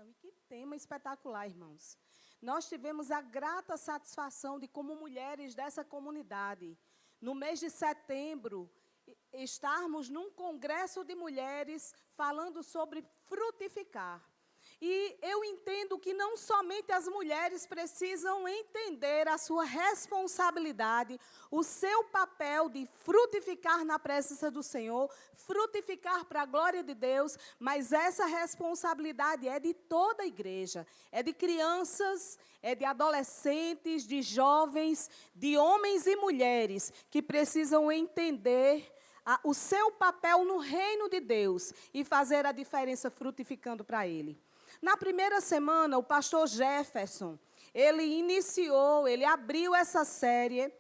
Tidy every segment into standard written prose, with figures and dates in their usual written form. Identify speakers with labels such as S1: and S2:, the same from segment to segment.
S1: E que tema espetacular, irmãos. Nós tivemos a grata satisfação de, como mulheres dessa comunidade, no mês de setembro, estarmos num congresso de mulheres falando sobre frutificar. E eu entendo que não somente as mulheres precisam entender a sua responsabilidade, o seu papel de frutificar na presença do Senhor, frutificar para a glória de Deus, mas essa responsabilidade é de toda a igreja, é de crianças, é de adolescentes, de jovens, de homens e mulheres que precisam entender o seu papel no reino de Deus e fazer a diferença frutificando para Ele. Na primeira semana, o pastor Jefferson, ele abriu essa série,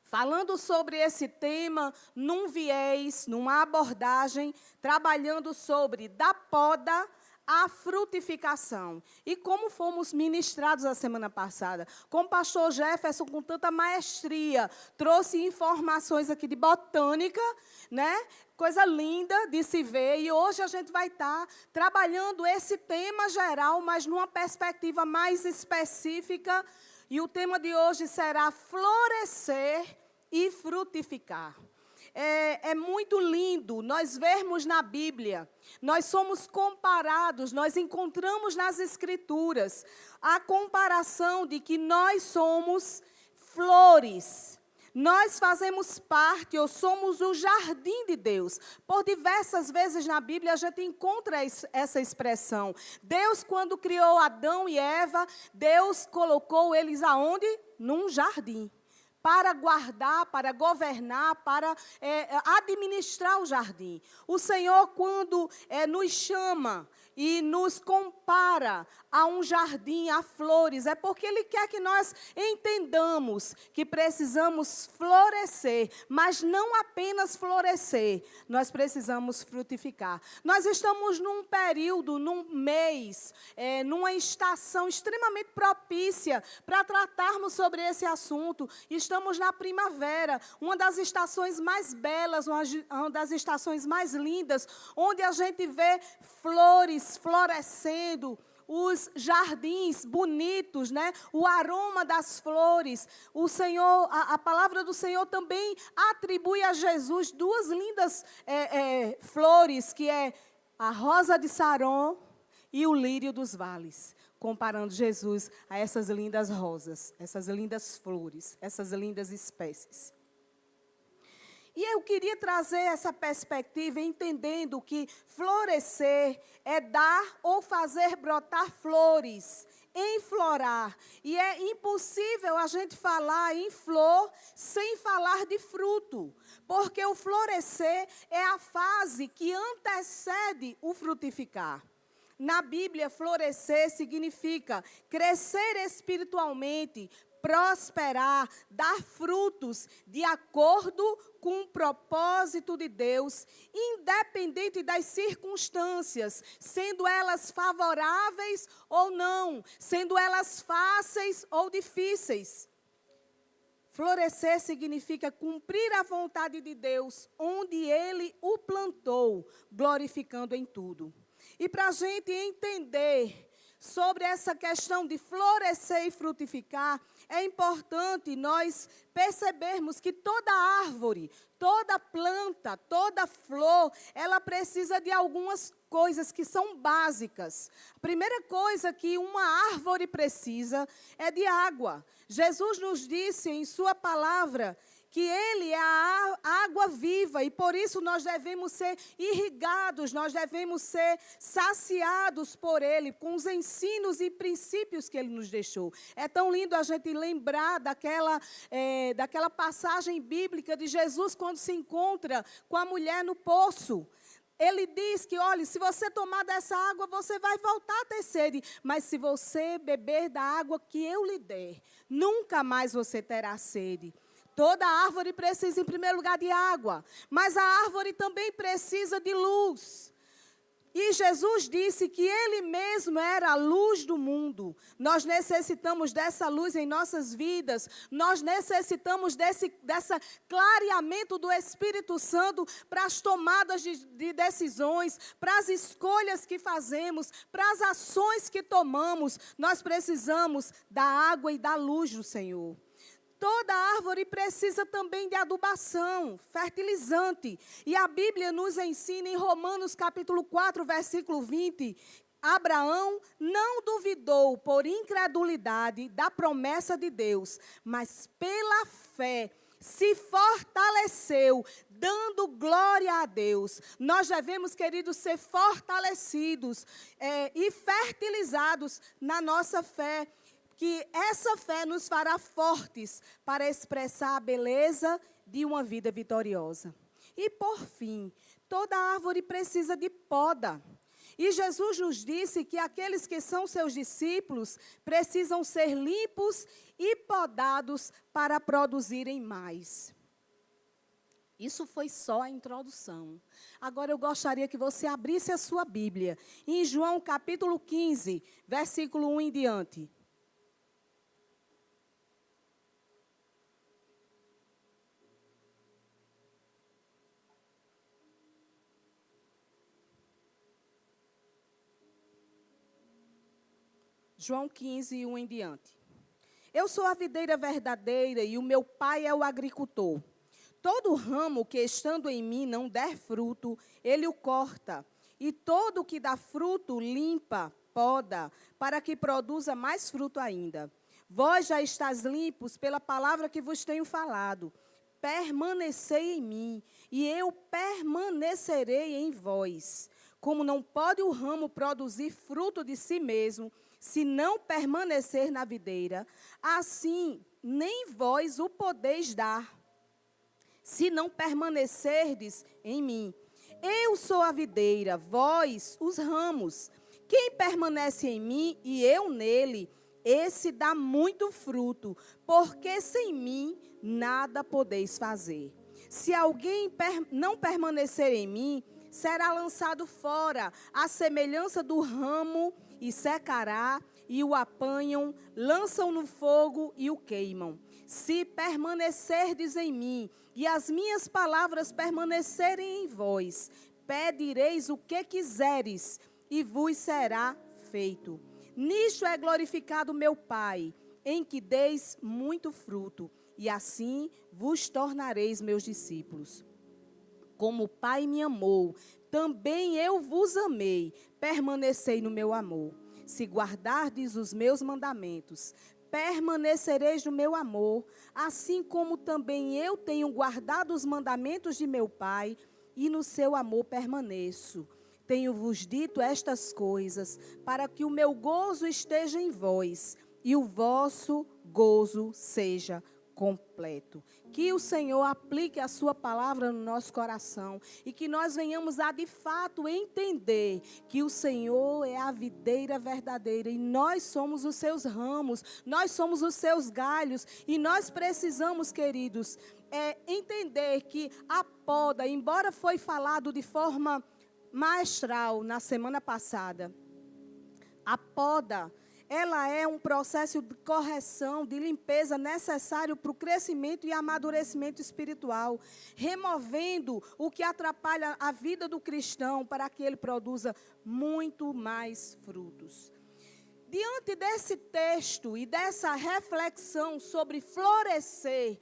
S1: falando sobre esse tema, num viés, numa abordagem, trabalhando sobre da poda à frutificação. E como fomos ministrados a semana passada, com o pastor Jefferson, com tanta maestria, trouxe informações aqui de botânica, né? Coisa linda de se ver, e hoje a gente vai estar trabalhando esse tema geral, mas numa perspectiva mais específica, e o tema de hoje será florescer e frutificar. É muito lindo nós vermos na Bíblia, nós somos comparados, nós encontramos nas Escrituras a comparação de que nós somos flores. Nós fazemos parte, ou somos o jardim de Deus. Por diversas vezes na Bíblia a gente encontra essa expressão. Deus, quando criou Adão e Eva, Deus colocou eles aonde? Num jardim. Para guardar, para governar, para administrar o jardim. O Senhor, quando nos chama e nos compara a um jardim, a flores, é porque Ele quer que nós entendamos que precisamos florescer, mas não apenas florescer, nós precisamos frutificar. Nós estamos num período, num mês, numa estação extremamente propícia para tratarmos sobre esse assunto. Estamos na primavera, uma das estações mais belas, uma das estações mais lindas, onde a gente vê flores florescendo, os jardins bonitos, né? O aroma das flores. O Senhor, a palavra do Senhor também atribui a Jesus duas lindas flores, que é a rosa de Saron e o lírio dos vales, comparando Jesus a essas lindas rosas, essas lindas flores, essas lindas espécies. E eu queria trazer essa perspectiva, entendendo que florescer é dar ou fazer brotar flores, enflorar. E é impossível a gente falar em flor sem falar de fruto, porque o florescer é a fase que antecede o frutificar. Na Bíblia, florescer significa crescer espiritualmente, prosperar, dar frutos de acordo com o propósito de Deus, independente das circunstâncias, sendo elas favoráveis ou não, sendo elas fáceis ou difíceis. Florescer significa cumprir a vontade de Deus, onde Ele o plantou, glorificando em tudo. E para a gente entender sobre essa questão de florescer e frutificar, é importante nós percebermos que toda árvore, toda planta, toda flor, ela precisa de algumas coisas que são básicas. A primeira coisa que uma árvore precisa é de água. Jesus nos disse em sua palavra que Ele é a água viva, e por isso nós devemos ser irrigados, nós devemos ser saciados por Ele, com os ensinos e princípios que Ele nos deixou. É tão lindo a gente lembrar daquela passagem bíblica de Jesus, quando se encontra com a mulher no poço. Ele diz que, olha, se você tomar dessa água, você vai voltar a ter sede, mas se você beber da água que eu lhe der, nunca mais você terá sede. Toda árvore precisa, em primeiro lugar, de água, mas a árvore também precisa de luz. E Jesus disse que Ele mesmo era a luz do mundo. Nós necessitamos dessa luz em nossas vidas. Nós necessitamos desse clareamento do Espírito Santo para as tomadas de decisões, para as escolhas que fazemos, para as ações que tomamos. Nós precisamos da água e da luz do Senhor. Toda árvore precisa também de adubação, fertilizante. E a Bíblia nos ensina em Romanos capítulo 4, versículo 20, Abraão não duvidou por incredulidade da promessa de Deus, mas pela fé se fortaleceu, dando glória a Deus. Nós devemos, queridos, ser fortalecidos e fertilizados na nossa fé, que essa fé nos fará fortes para expressar a beleza de uma vida vitoriosa. E, por fim, toda árvore precisa de poda. E Jesus nos disse que aqueles que são seus discípulos precisam ser limpos e podados para produzirem mais. Isso foi só a introdução. Agora eu gostaria que você abrisse a sua Bíblia em João capítulo 15, versículo 1 em diante. João 15, 1 em diante. Eu sou a videira verdadeira e o meu pai é o agricultor. Todo ramo que estando em mim não der fruto, ele o corta. E todo o que dá fruto, limpa, poda, para que produza mais fruto ainda. Vós já estáis limpos pela palavra que vos tenho falado. Permanecei em mim, e eu permanecerei em vós. Como não pode o ramo produzir fruto de si mesmo, se não permanecer na videira, assim nem vós o podeis dar, se não permanecerdes em mim. Eu sou a videira, vós os ramos. Quem permanece em mim e eu nele, esse dá muito fruto, porque sem mim nada podeis fazer. Se alguém não permanecer em mim, será lançado fora, à semelhança do ramo, e secará, e o apanham, lançam no fogo e o queimam. Se permanecerdes em mim, e as minhas palavras permanecerem em vós, pedireis o que quiseres, e vos será feito. Nisto é glorificado meu Pai, em que deis muito fruto, e assim vos tornareis meus discípulos. Como o Pai me amou, também eu vos amei, permanecei no meu amor. Se guardardes os meus mandamentos, permanecereis no meu amor, assim como também eu tenho guardado os mandamentos de meu Pai, e no seu amor permaneço. Tenho-vos dito estas coisas, para que o meu gozo esteja em vós, e o vosso gozo seja completo. Que o Senhor aplique a sua palavra no nosso coração e que nós venhamos a de fato entender que o Senhor é a videira verdadeira e nós somos os seus ramos, nós somos os seus galhos e nós precisamos, queridos, entender que a poda, embora foi falado de forma maestral na semana passada, a poda, ela é um processo de correção, de limpeza necessário para o crescimento e amadurecimento espiritual, removendo o que atrapalha a vida do cristão para que ele produza muito mais frutos. Diante desse texto e dessa reflexão sobre florescer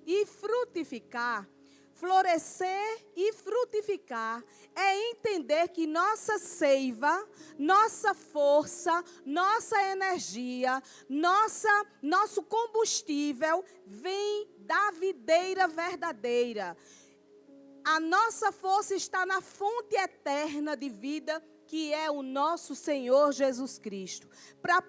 S1: e frutificar, florescer e frutificar é entender que nossa seiva, nossa força, nossa energia, nosso combustível vem da videira verdadeira. A nossa força está na fonte eterna de vida, que é o nosso Senhor Jesus Cristo. Para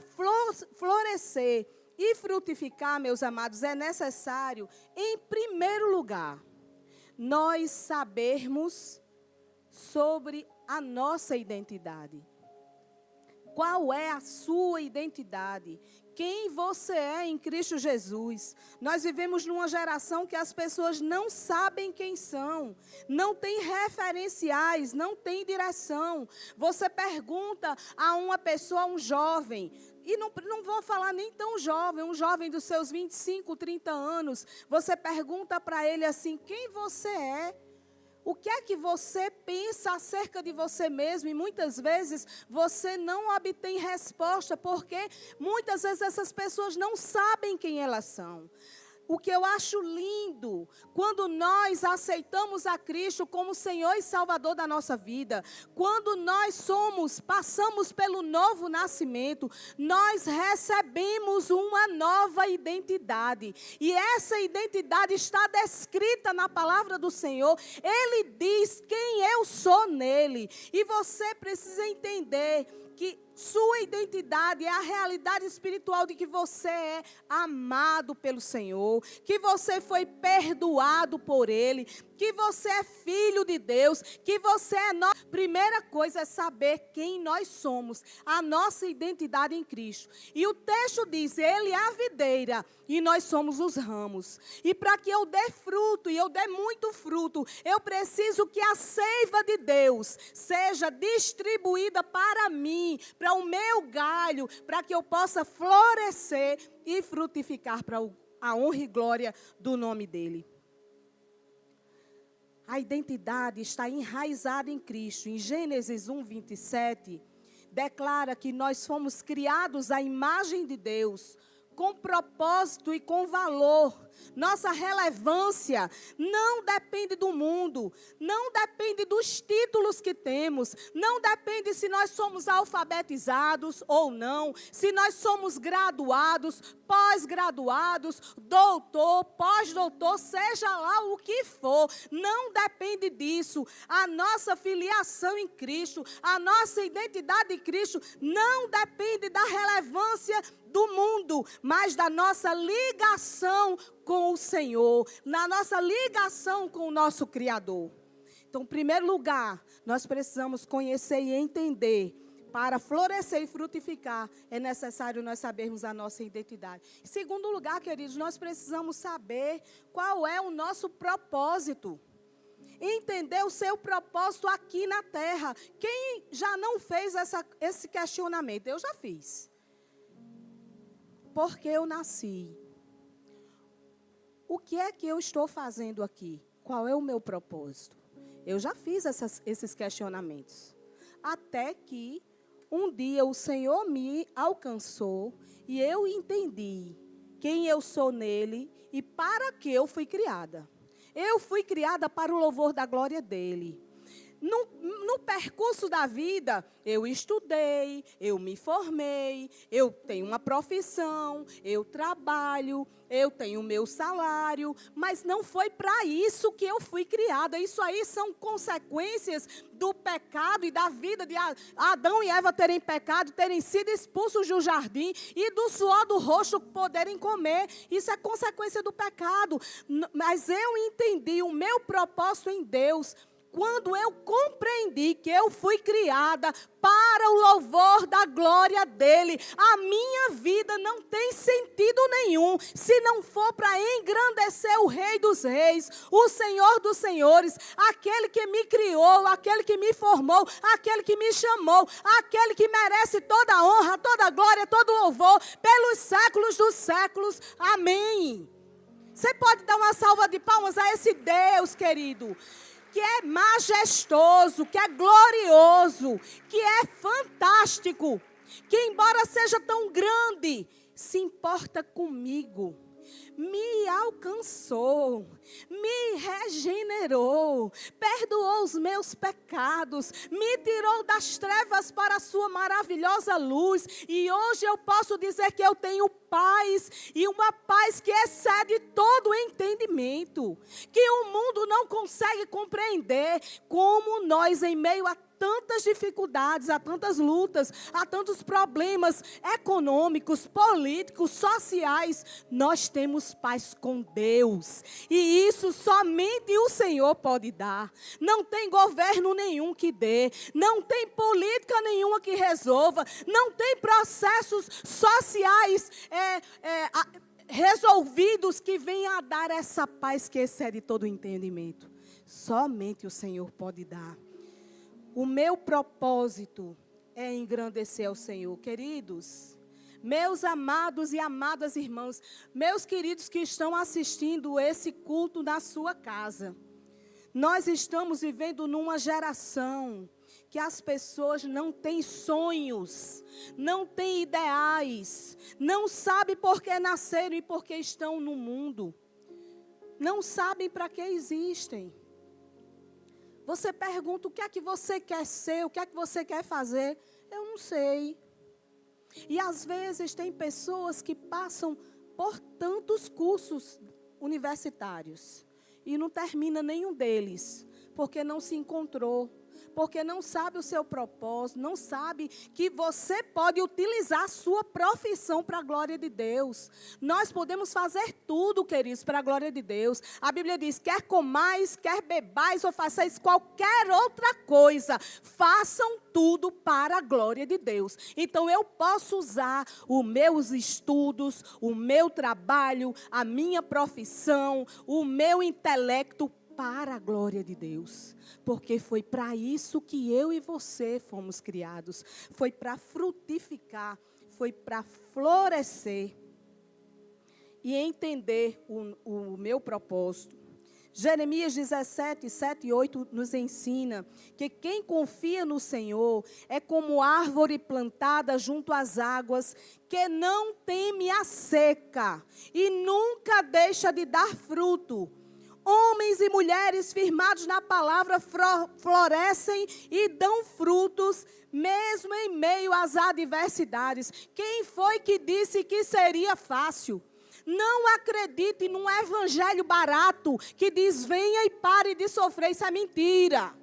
S1: florescer e frutificar, meus amados, é necessário, em primeiro lugar, nós sabermos sobre a nossa identidade. Qual é a sua identidade? quem você é em Cristo Jesus. Nós vivemos numa geração que as pessoas não sabem quem são, não tem referenciais, não tem direção. Você pergunta a uma pessoa, um jovem, e não vou falar nem tão jovem, um jovem dos seus 25, 30 anos, você pergunta para ele assim, quem você é? O que é que você pensa acerca de você mesmo? E muitas vezes você não obtém resposta, porque muitas vezes essas pessoas não sabem quem elas são. O que eu acho lindo, quando nós aceitamos a Cristo como Senhor e Salvador da nossa vida, quando nós passamos pelo novo nascimento, nós recebemos uma nova identidade. E essa identidade está descrita na palavra do Senhor. Ele diz quem eu sou nele. E você precisa entender que sua identidade é a realidade espiritual de que você é amado pelo Senhor, que você foi perdoado por Ele, que você é filho de Deus, que você é nosso. Primeira coisa é saber quem nós somos, a nossa identidade em Cristo. E o texto diz, Ele é a videira e nós somos os ramos. E para que eu dê fruto, e eu dê muito fruto, eu preciso que a seiva de Deus seja distribuída para mim, para o meu galho, para que eu possa florescer e frutificar para a honra e glória do nome dEle. A identidade está enraizada em Cristo. Em Gênesis 1, 27, declara que nós fomos criados à imagem de Deus, com propósito e com valor. Nossa relevância não depende do mundo, não depende dos títulos que temos, não depende se nós somos alfabetizados ou não, se nós somos graduados, pós-graduados, doutor, pós-doutor, seja lá o que for, não depende disso. A nossa filiação em Cristo, a nossa identidade em Cristo não depende da relevância do mundo, mas da nossa ligação com o Senhor, na nossa ligação com o nosso Criador. Então, em primeiro lugar, nós precisamos conhecer e entender. Para florescer e frutificar, é necessário nós sabermos a nossa identidade. Em segundo lugar, queridos, nós precisamos saber qual é o nosso propósito. Entender o seu propósito aqui na terra. Quem já não fez esse questionamento? Eu já fiz. Por que eu nasci? O que é que eu estou fazendo aqui? Qual é o meu propósito? Eu já fiz esses questionamentos. Até que um dia o Senhor me alcançou e eu entendi quem eu sou nele e para que eu fui criada. Eu fui criada para o louvor da glória dele. No percurso da vida, eu estudei, eu me formei, eu tenho uma profissão, eu trabalho, eu tenho o meu salário, mas não foi para isso que eu fui criada. Isso aí são consequências do pecado e da vida de Adão e Eva terem pecado, terem sido expulsos do jardim e do suor do rosto poderem comer. Isso é consequência do pecado. Mas eu entendi o meu propósito em Deus quando eu compreendi que eu fui criada para o louvor da glória dele. A minha vida não tem sentido nenhum se não for para engrandecer o Rei dos Reis, o Senhor dos Senhores, aquele que me criou, aquele que me formou, aquele que me chamou, aquele que merece toda a honra, toda a glória, todo o louvor pelos séculos dos séculos. Amém. Você pode dar uma salva de palmas a esse Deus, querido, que é majestoso, que é glorioso, que é fantástico, que embora seja tão grande, se importa comigo, me alcançou, me regenerou, perdoou os meus pecados, me tirou das trevas para a sua maravilhosa luz, e hoje eu posso dizer que eu tenho paz, e uma paz que excede todo o entendimento, que o mundo não consegue compreender, como nós em meio a tantas dificuldades, a tantas lutas, a tantos problemas econômicos, políticos, sociais, nós temos somos paz com Deus. E isso somente o Senhor pode dar. Não tem governo nenhum que dê. Não tem política nenhuma que resolva. Não tem processos sociais resolvidos que venham a dar essa paz que excede todo o entendimento. Somente o Senhor pode dar. O meu propósito é engrandecer ao Senhor. Queridos, meus amados e amadas irmãos, meus queridos que estão assistindo esse culto na sua casa, nós estamos vivendo numa geração que as pessoas não têm sonhos, não têm ideais, não sabem por que nasceram e por que estão no mundo, não sabem para que existem. Você pergunta o que é que você quer ser, o que é que você quer fazer. Eu não sei. E às vezes tem pessoas que passam por tantos cursos universitários e não termina nenhum deles, porque não se encontrou. Porque não sabe o seu propósito, não sabe que você pode utilizar a sua profissão para a glória de Deus. Nós podemos fazer tudo, queridos, para a glória de Deus. A Bíblia diz, quer comais, quer bebais ou façais qualquer outra coisa, façam tudo para a glória de Deus. Então eu posso usar os meus estudos, o meu trabalho, a minha profissão, o meu intelecto para a glória de Deus, porque foi para isso que eu e você fomos criados, foi para frutificar, foi para florescer e entender o meu propósito. Jeremias 17, 7 e 8 nos ensina que quem confia no Senhor é como árvore plantada junto às águas, que não teme a seca e nunca deixa de dar fruto. Homens e mulheres firmados na palavra florescem e dão frutos, mesmo em meio às adversidades. Quem foi que disse que seria fácil? Não acredite num evangelho barato que diz, venha e pare de sofrer. Isso é mentira.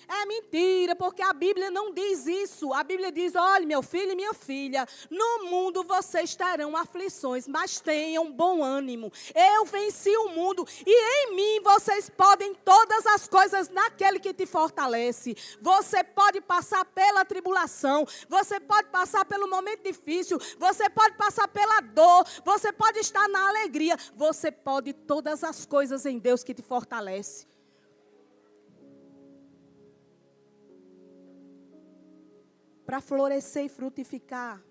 S1: É mentira, porque a Bíblia não diz isso. A Bíblia diz, olha, meu filho e minha filha, no mundo vocês terão aflições, mas tenham bom ânimo. Eu venci o mundo e em mim vocês podem todas as coisas naquele que te fortalece. Você pode passar pela tribulação, você pode passar pelo momento difícil, você pode passar pela dor, você pode estar na alegria, você pode todas as coisas em Deus que te fortalece. Para florescer e frutificar,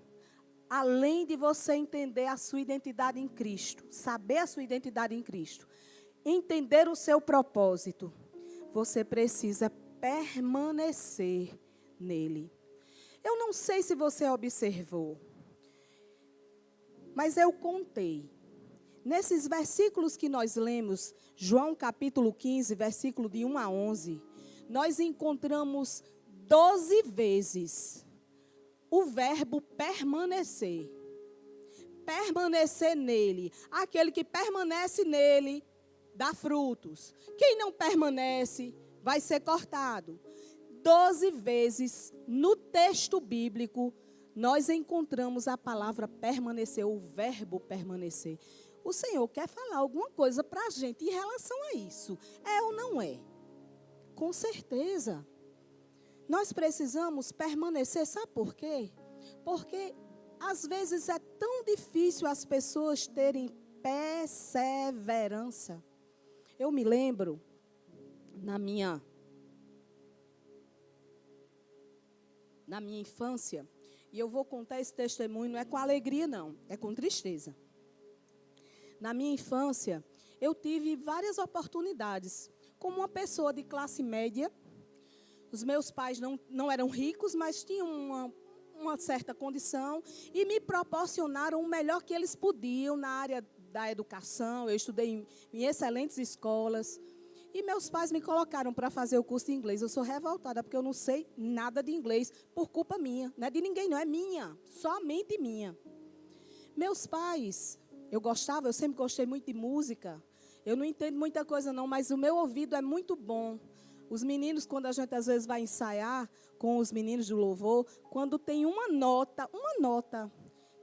S1: além de você entender a sua identidade em Cristo, saber a sua identidade em Cristo, entender o seu propósito, você precisa permanecer nele. Eu não sei se você observou, mas eu contei. Nesses versículos que nós lemos, João capítulo 15, versículo de 1 a 11, nós encontramos 12 vezes o verbo permanecer. Permanecer nele. Aquele que permanece nele dá frutos. Quem não permanece vai ser cortado. 12 vezes no texto bíblico nós encontramos a palavra permanecer, o verbo permanecer. O Senhor quer falar alguma coisa para a gente em relação a isso. É ou não é? Com certeza. Nós precisamos permanecer, sabe por quê? Porque às vezes é tão difícil as pessoas terem perseverança. Eu me lembro, na minha infância, e eu vou contar esse testemunho, não é com alegria não, é com tristeza. Na minha infância, eu tive várias oportunidades, como uma pessoa de classe média. Os meus pais não eram ricos, mas tinham uma certa condição e me proporcionaram o melhor que eles podiam na área da educação. Eu estudei em excelentes escolas e meus pais me colocaram para fazer o curso de inglês. Eu sou revoltada porque eu não sei nada de inglês por culpa minha. Não é de ninguém, não é minha, somente minha. Meus pais, eu sempre gostei muito de música. Eu não entendo muita coisa não, mas o meu ouvido é muito bom. Os meninos, quando a gente às vezes vai ensaiar com os meninos do louvor, quando tem uma nota,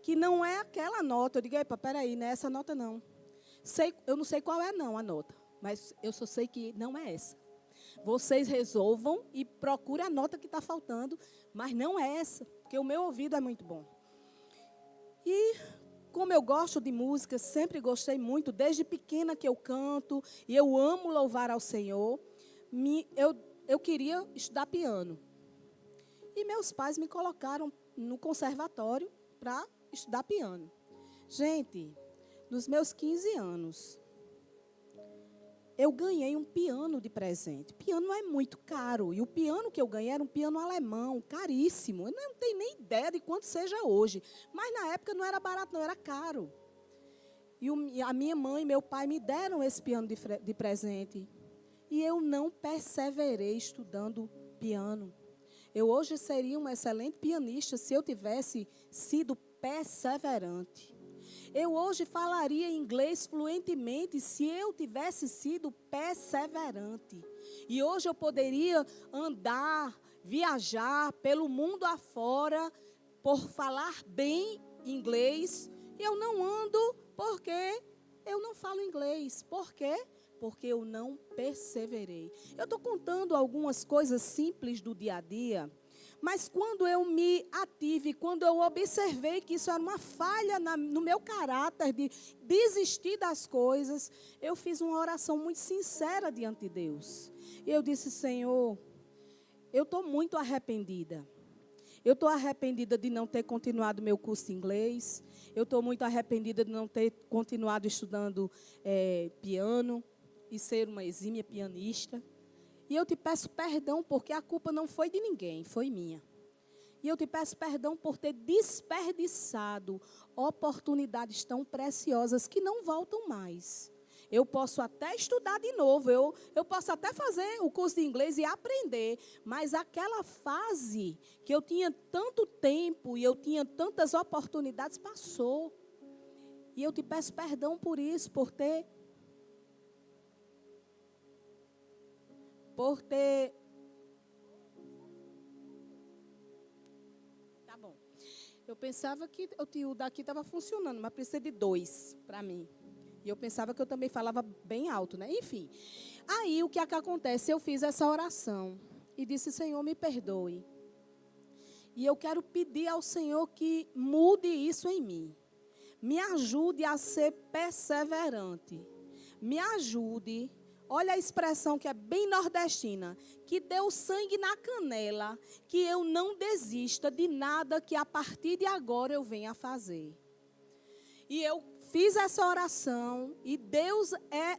S1: que não é aquela nota, eu digo, epa, peraí, não é essa nota não. eu não sei qual é não a nota, mas eu só sei que não é essa. Vocês resolvam e procurem a nota que está faltando, mas não é essa, porque o meu ouvido é muito bom. E como eu gosto de música, sempre gostei muito, desde pequena que eu canto, e eu amo louvar ao Senhor, eu queria estudar piano. E meus pais me colocaram no conservatório para estudar piano. Gente, nos meus 15 anos, eu ganhei um piano de presente. Piano não é muito caro. E o piano que eu ganhei era um piano alemão, caríssimo. Eu não tenho nem ideia de quanto seja hoje. Mas na época não era barato, não, era caro. E a minha mãe e meu pai me deram esse piano de presente. E eu não perseverei estudando piano. Eu hoje seria uma excelente pianista se eu tivesse sido perseverante. Eu hoje falaria inglês fluentemente se eu tivesse sido perseverante. E hoje eu poderia andar, viajar pelo mundo afora por falar bem inglês. Eu não ando porque eu não falo inglês. Por quê? Porque eu não perseverei. Eu estou contando algumas coisas simples do dia a dia. Mas quando eu me ative, quando eu observei que isso era uma falha no meu caráter de desistir das coisas, eu fiz uma oração muito sincera diante de Deus. E eu disse, Senhor, eu estou muito arrependida. Eu estou arrependida de não ter continuado meu curso de inglês. Eu estou muito arrependida de não ter continuado estudando piano e ser uma exímia pianista. E eu te peço perdão porque a culpa não foi de ninguém, foi minha. E eu te peço perdão por ter desperdiçado oportunidades tão preciosas que não voltam mais. Eu posso até estudar de novo, eu posso até fazer o curso de inglês e aprender, mas aquela fase que eu tinha tanto tempo e eu tinha tantas oportunidades passou. E eu te peço perdão por isso, por ter Tá bom. Eu pensava que o daqui estava funcionando, mas precisa de 2 para mim. E eu pensava que eu também falava bem alto, né? Enfim. Aí, o que é que acontece? Eu fiz essa oração e disse, Senhor, me perdoe. E eu quero pedir ao Senhor que mude isso em mim. Me ajude a ser perseverante. Me ajude. Olha a expressão que é bem nordestina. Que dê o sangue na canela, que eu não desista de nada que a partir de agora eu venha a fazer. E eu fiz essa oração, e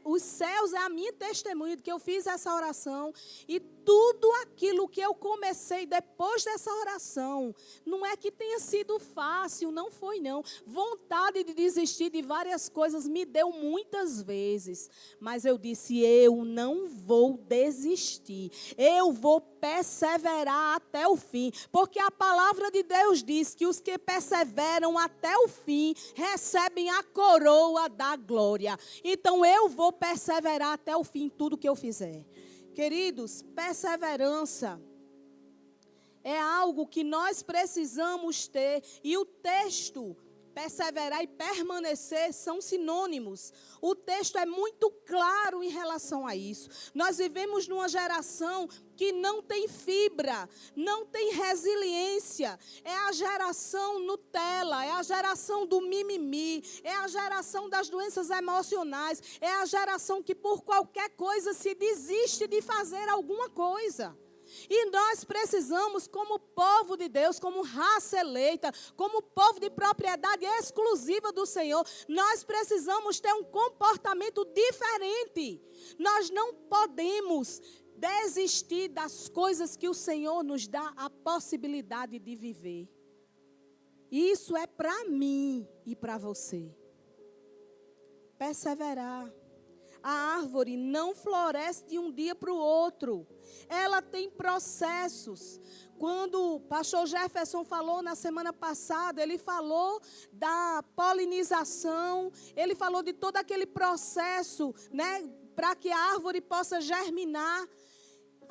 S1: os céus é a minha testemunha de que eu fiz essa oração, e tudo aquilo que eu comecei depois dessa oração, não é que tenha sido fácil, não foi não. Vontade de desistir de várias coisas me deu muitas vezes, mas eu disse, eu não vou desistir, eu vou perseverar até o fim, porque a palavra de Deus diz que os que perseveram até o fim recebem a coroa da glória. Então eu vou perseverar até o fim em tudo que eu fizer. Queridos, perseverança é algo que nós precisamos ter, e o texto perseverar e permanecer são sinônimos. O texto é muito claro em relação a isso. Nós vivemos numa geração que não tem fibra, não tem resiliência. É a geração Nutella, é a geração do mimimi, é a geração das doenças emocionais, é a geração que por qualquer coisa se desiste de fazer alguma coisa. E nós precisamos, como povo de Deus, como raça eleita, como povo de propriedade exclusiva do Senhor, nós precisamos ter um comportamento diferente. Nós não podemos desistir das coisas que o Senhor nos dá a possibilidade de viver. Isso é para mim e para você. Perseverar. A árvore não floresce de um dia para o outro. Ela tem processos. Quando o pastor Jefferson falou na semana passada, ele falou da polinização, ele falou de todo aquele processo, né, para que a árvore possa germinar.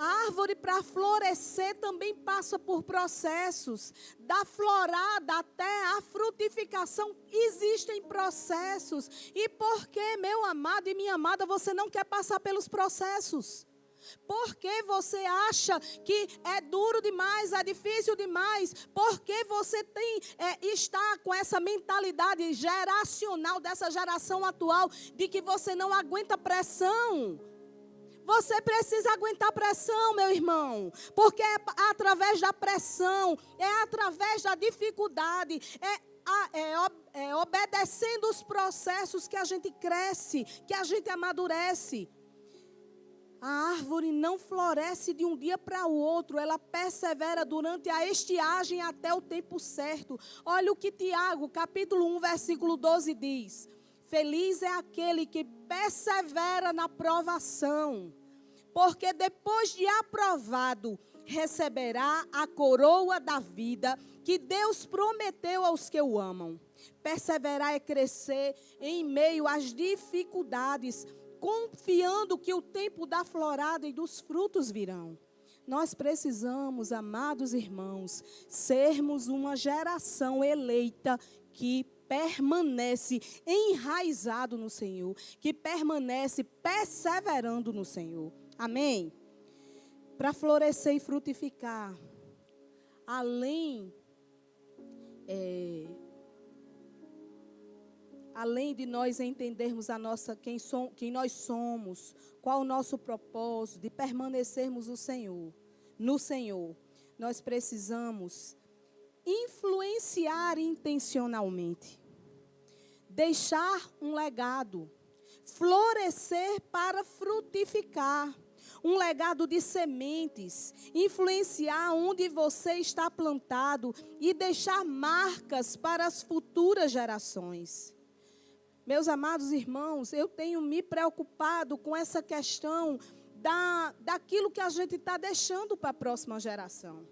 S1: A árvore, para florescer, também passa por processos. Da florada até a frutificação, existem processos. E por que, meu amado e minha amada, você não quer passar pelos processos? Por que você acha que é duro demais, é difícil demais? Por que você está com essa mentalidade geracional, dessa geração atual, de que você não aguenta pressão? Você precisa aguentar pressão, meu irmão, porque é através da pressão, é através da dificuldade, é obedecendo os processos que a gente cresce, que a gente amadurece. A árvore não floresce de um dia para o outro, ela persevera durante a estiagem até o tempo certo. Olha o que Tiago, capítulo 1, versículo 12 diz: feliz é aquele que persevera na provação, porque depois de aprovado, receberá a coroa da vida que Deus prometeu aos que o amam. Perseverar é crescer em meio às dificuldades, confiando que o tempo da florada e dos frutos virão. Nós precisamos, amados irmãos, sermos uma geração eleita que permanece enraizado no Senhor, que permanece perseverando no Senhor. Amém? Para florescer e frutificar, além de nós entendermos quem nós somos, qual o nosso propósito, de permanecermos no Senhor, nós precisamos influenciar intencionalmente, deixar um legado, florescer para frutificar, um legado de sementes, influenciar onde você está plantado e deixar marcas para as futuras gerações. Meus amados irmãos, eu tenho me preocupado com essa questão daquilo que a gente está deixando para a próxima geração.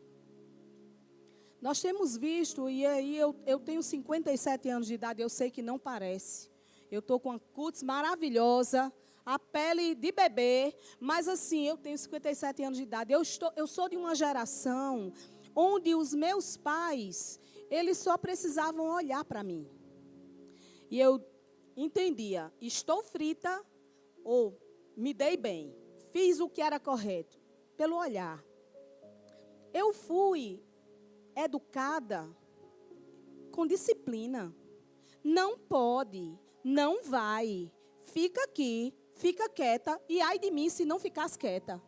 S1: Nós temos visto, e aí eu tenho 57 anos de idade, eu sei que não parece. Eu estou com uma cutis maravilhosa, a pele de bebê, mas assim, eu tenho 57 anos de idade. Eu sou de uma geração onde os meus pais, eles só precisavam olhar para mim. E eu entendia, estou frita ou me dei bem, fiz o que era correto, pelo olhar. Eu fui educada com disciplina. Não pode, não vai, fica aqui, fica quieta, e ai de mim se não ficasse quieta.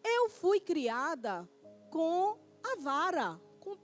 S1: Eu fui criada com a vara, com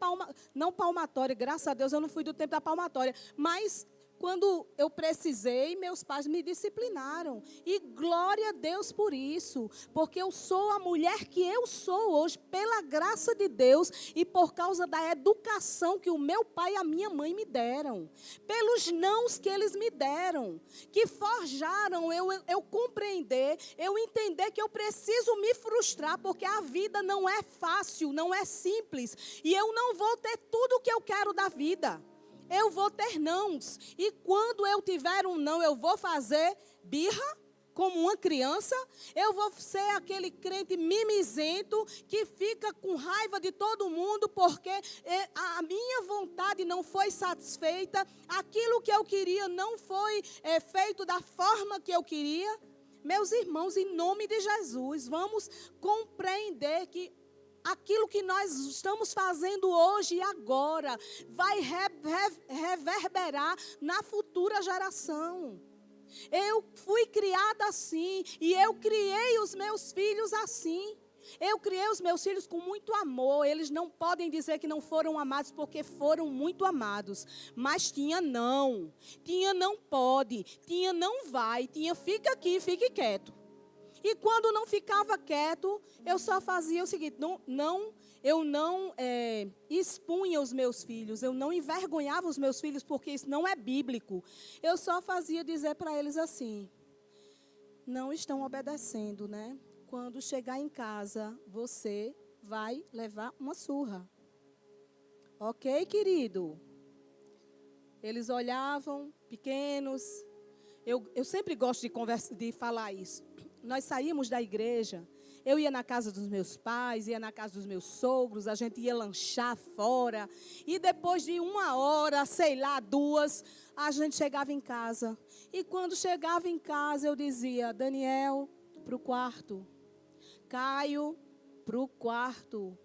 S1: não palmatória, graças a Deus eu não fui do tempo da palmatória, mas quando eu precisei, meus pais me disciplinaram. E glória a Deus por isso. Porque eu sou a mulher que eu sou hoje, pela graça de Deus e por causa da educação que o meu pai e a minha mãe me deram. Pelos nãos que eles me deram. Que forjaram eu compreender, eu entender que eu preciso me frustrar, porque a vida não é fácil, não é simples. E eu não vou ter tudo o que eu quero da vida. Eu vou ter nãos. E quando eu tiver um não, eu vou fazer birra, como uma criança. Eu vou ser aquele crente mimizento que fica com raiva de todo mundo porque a minha vontade não foi satisfeita. Aquilo que eu queria não foi feito da forma que eu queria. Meus irmãos, em nome de Jesus, vamos compreender que aquilo que nós estamos fazendo hoje e agora vai reverberar na futura geração. Eu fui criada assim e eu criei os meus filhos assim. Eu criei os meus filhos com muito amor. Eles não podem dizer que não foram amados porque foram muito amados. Mas tinha não pode, tinha não vai, tinha fica aqui, fique quieto. E quando não ficava quieto, eu só fazia o seguinte, eu não expunha os meus filhos, eu não envergonhava os meus filhos, porque isso não é bíblico. Eu só fazia dizer para eles assim, não estão obedecendo, né? Quando chegar em casa, você vai levar uma surra. Ok, querido? Eles olhavam, pequenos. Eu sempre gosto de falar isso. Nós saímos da igreja, Eu ia na casa dos meus pais, ia na casa dos meus sogros, a gente ia lanchar fora. E depois de 1 hora, sei lá, 2, a gente chegava em casa. E quando chegava em casa, eu dizia: Daniel, para o quarto. Caio, para o quarto.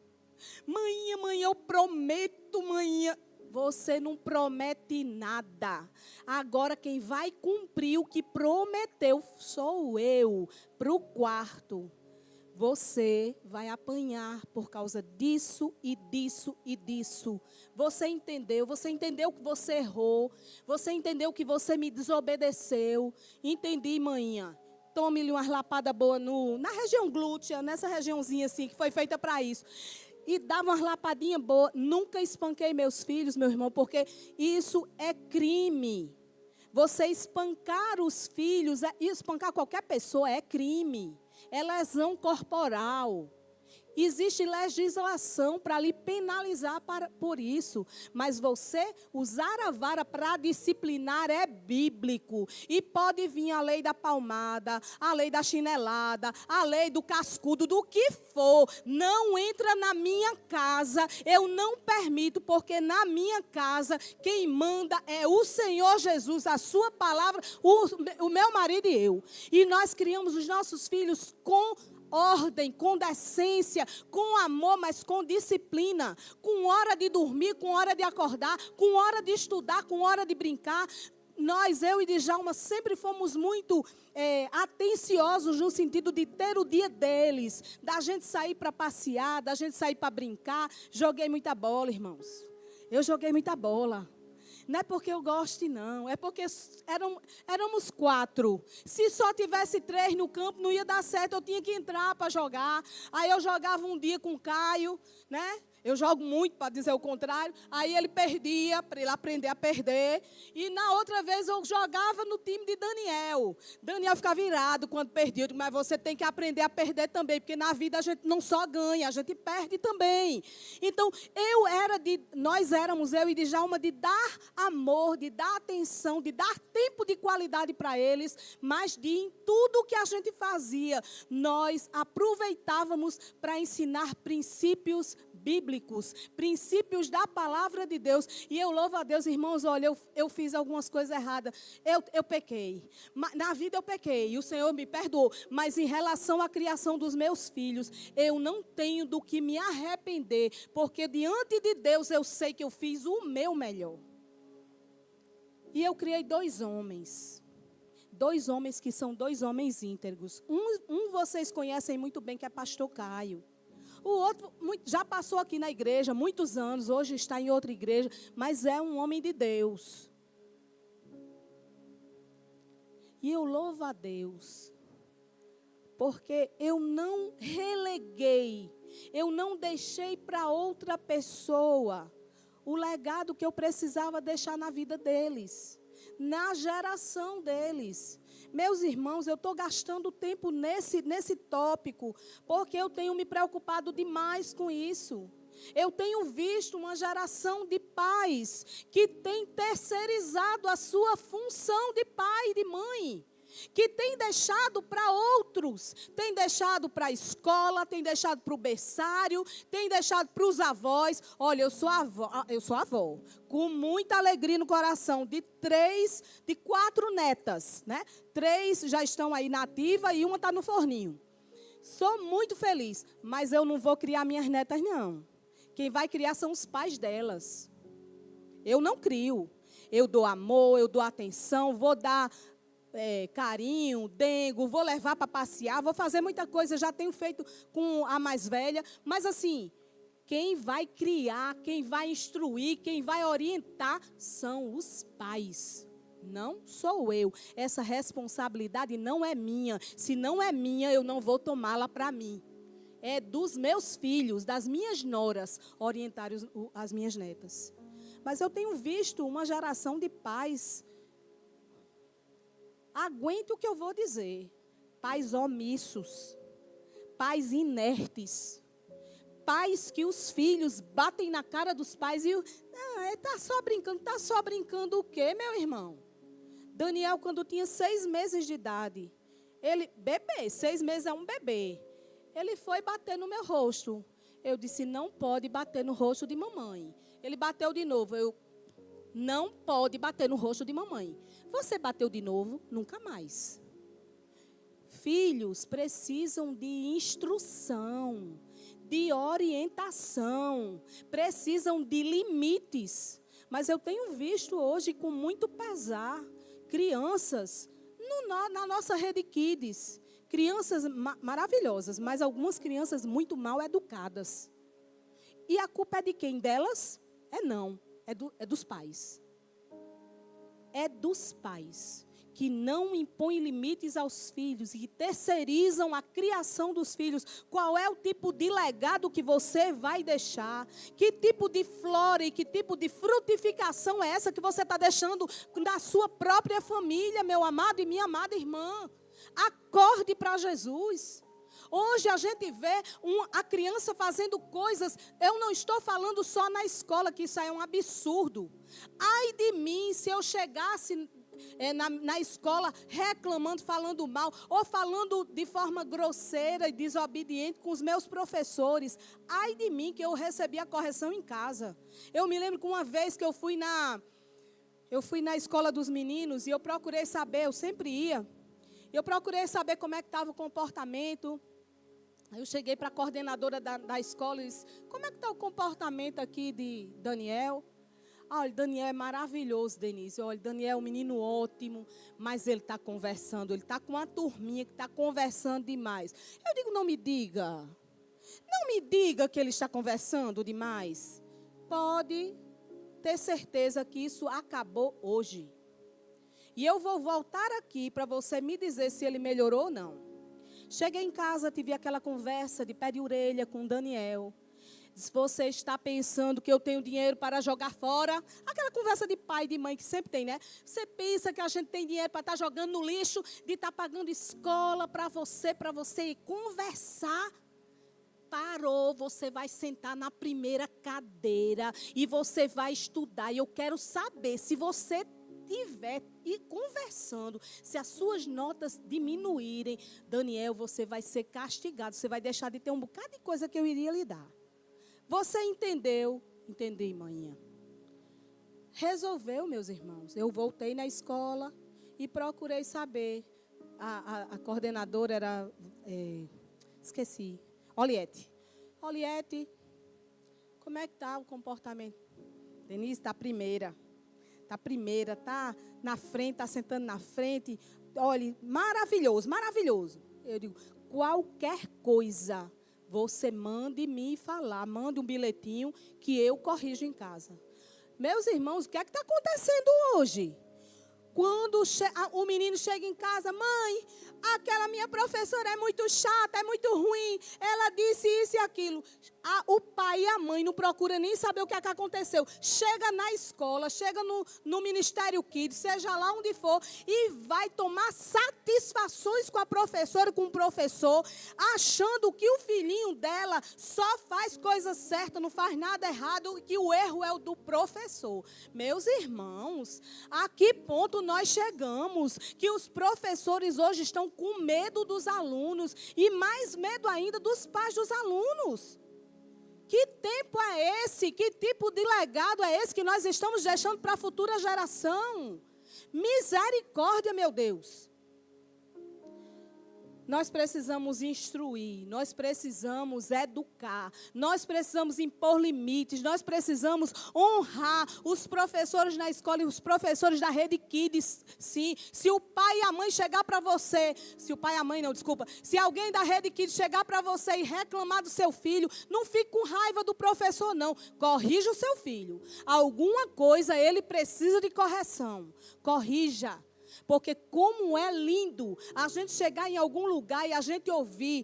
S1: Mãe, eu prometo, mãe. Você não promete nada. Agora quem vai cumprir o que prometeu sou eu. Para o quarto. Você vai apanhar por causa disso e disso e disso. Você entendeu que você errou. Você entendeu que você me desobedeceu. Entendi, manhinha. Tome-lhe umas lapadas boas na região glútea, nessa regiãozinha assim, que foi feita para isso. E dava umas lapadinhas boas. Nunca espanquei meus filhos, meu irmão, porque isso é crime. Você espancar os filhos, espancar qualquer pessoa é crime. É lesão corporal. Existe legislação para lhe penalizar por isso. Mas você usar a vara para disciplinar é bíblico. E pode vir a lei da palmada, a lei da chinelada, a lei do cascudo, do que for. Não entra na minha casa. Eu não permito, porque na minha casa quem manda é o Senhor Jesus, a sua palavra, o meu marido e eu. E nós criamos os nossos filhos com ordem, com decência, com amor, mas com disciplina, com hora de dormir, com hora de acordar, com hora de estudar, com hora de brincar. Eu e Djalma sempre fomos muito atenciosos no sentido de ter o dia deles, da gente sair para passear, da gente sair para brincar. Joguei muita bola, irmãos. Eu joguei muita bola. Não é porque eu goste, não. É porque éramos 4. Se só tivesse 3 no campo, não ia dar certo. Eu tinha que entrar para jogar. Aí eu jogava um dia com o Caio, né? Eu jogo muito, para dizer o contrário. Aí ele perdia, para ele aprender a perder. E na outra vez eu jogava no time de Daniel. Daniel ficava virado quando perdia. Eu digo, mas você tem que aprender a perder também, porque na vida a gente não só ganha, a gente perde também. Então, nós éramos, eu e Djalma, de dar amor, de dar atenção, de dar tempo de qualidade para eles, mas em tudo que a gente fazia, nós aproveitávamos para ensinar princípios bíblicos, princípios da palavra de Deus. E eu louvo a Deus, irmãos, olha, eu fiz algumas coisas erradas. Eu pequei. Na vida eu pequei, e o Senhor me perdoou. Mas em relação à criação dos meus filhos, eu não tenho do que me arrepender, porque diante de Deus eu sei que eu fiz o meu melhor. E eu criei 2 homens. 2 homens que são 2 homens íntegros. Um vocês conhecem muito bem, que é pastor Caio. O outro já passou aqui na igreja, muitos anos, hoje está em outra igreja, mas é um homem de Deus. E eu louvo a Deus, porque eu não releguei, eu não deixei para outra pessoa o legado que eu precisava deixar na vida deles, na geração deles. Meus irmãos, eu estou gastando tempo nesse tópico, porque eu tenho me preocupado demais com isso. Eu tenho visto uma geração de pais que tem terceirizado a sua função de pai e de mãe, que tem deixado para outros, tem deixado para a escola, tem deixado para o berçário, tem deixado para os avós. Olha, eu sou avó, com muita alegria no coração, de 4 netas, né? 3 já estão aí na ativa e uma está no forninho. Sou muito feliz, mas eu não vou criar minhas netas, não. Quem vai criar são os pais delas. Eu não crio. Eu dou amor, eu dou atenção, vou dar carinho, dengo, vou levar para passear, vou fazer muita coisa, já tenho feito com a mais velha, mas assim, quem vai criar, quem vai instruir, quem vai orientar são os pais, não sou eu. Essa responsabilidade não é minha, se não é minha, eu não vou tomá-la para mim. É dos meus filhos, das minhas noras, orientar as minhas netas. Mas eu tenho visto uma geração de pais. Aguente o que eu vou dizer. Pais omissos, pais inertes, pais que os filhos batem na cara dos pais e está só brincando o quê, meu irmão? Daniel, quando tinha 6 meses de idade, bebê, 6 meses é um bebê. Ele foi bater no meu rosto. Eu disse, não pode bater no rosto de mamãe. Ele bateu de novo. Eu, não pode bater no rosto de mamãe. Você bateu de novo, nunca mais. Filhos precisam de instrução, de orientação, precisam de limites. Mas eu tenho visto hoje com muito pesar crianças na nossa rede Kids, crianças maravilhosas, mas algumas crianças muito mal educadas. E a culpa é de quem? Delas? Não, é dos pais. É dos pais que não impõem limites aos filhos e terceirizam a criação dos filhos. Qual é o tipo de legado que você vai deixar? Que tipo de flora e que tipo de frutificação é essa que você está deixando na sua própria família, meu amado e minha amada irmã? Acorde para Jesus. Hoje a gente vê a criança fazendo coisas, eu não estou falando só na escola, que isso aí é um absurdo. Ai de mim, se eu chegasse na escola reclamando, falando mal, ou falando de forma grosseira e desobediente com os meus professores. Ai de mim, que eu recebi a correção em casa. Eu me lembro que uma vez que eu fui na escola dos meninos e eu procurei saber, eu sempre ia, eu procurei saber como é que estava o comportamento. Eu cheguei para a coordenadora da escola e disse, como é que está o comportamento aqui de Daniel? Olha, Daniel é maravilhoso, Denise. Olha, Daniel é um menino ótimo, mas ele está conversando, ele está com uma turminha que está conversando demais. Eu digo, não me diga que ele está conversando demais. Pode ter certeza que isso acabou hoje. E eu vou voltar aqui para você me dizer se ele melhorou ou não. Cheguei em casa, tive aquela conversa de pé de orelha com Daniel. Se você está pensando que eu tenho dinheiro para jogar fora, aquela conversa de pai e de mãe que sempre tem, né? Você pensa que a gente tem dinheiro para estar jogando no lixo, de estar pagando escola para você conversar. Parou, você vai sentar na primeira cadeira e você vai estudar. E eu quero saber se você estiver conversando, se as suas notas diminuírem, Daniel, você vai ser castigado, você vai deixar de ter um bocado de coisa que eu iria lhe dar. Você entendeu? Entendi, manhã. Resolveu, meus irmãos. Eu voltei na escola e procurei saber. A coordenadora era, esqueci, Oliette. Oliette, como é que está o comportamento? Denise, está primeira. Está na frente, está sentando na frente. Olha, maravilhoso, maravilhoso. Eu digo, qualquer coisa, você mande me falar, mande um bilhetinho que eu corrijo em casa. Meus irmãos, o que é que está acontecendo hoje? Quando o menino chega em casa, mãe, aquela minha professora é muito chata, é muito ruim, ela disse isso e aquilo. O pai e a mãe não procuram nem saber o que é que aconteceu. Chega na escola, chega no Ministério Kids, seja lá onde for, e vai tomar satisfações com a professora, com o professor, achando que o filhinho dela só faz coisa certa, não faz nada errado, que o erro é o do professor. Meus irmãos, a que ponto nós chegamos que os professores hoje estão com medo dos alunos e mais medo ainda dos pais dos alunos? Que tempo é esse? Que tipo de legado é esse que nós estamos deixando para a futura geração? Misericórdia, meu Deus. Nós precisamos instruir, nós precisamos educar, nós precisamos impor limites, nós precisamos honrar os professores na escola e os professores da rede Kids, sim. Se o pai e a mãe chegar para você, se alguém da rede Kids chegar para você e reclamar do seu filho, não fique com raiva do professor, não. Corrija o seu filho. Alguma coisa ele precisa de correção. Corrija. Porque como é lindo a gente chegar em algum lugar e a gente ouvir,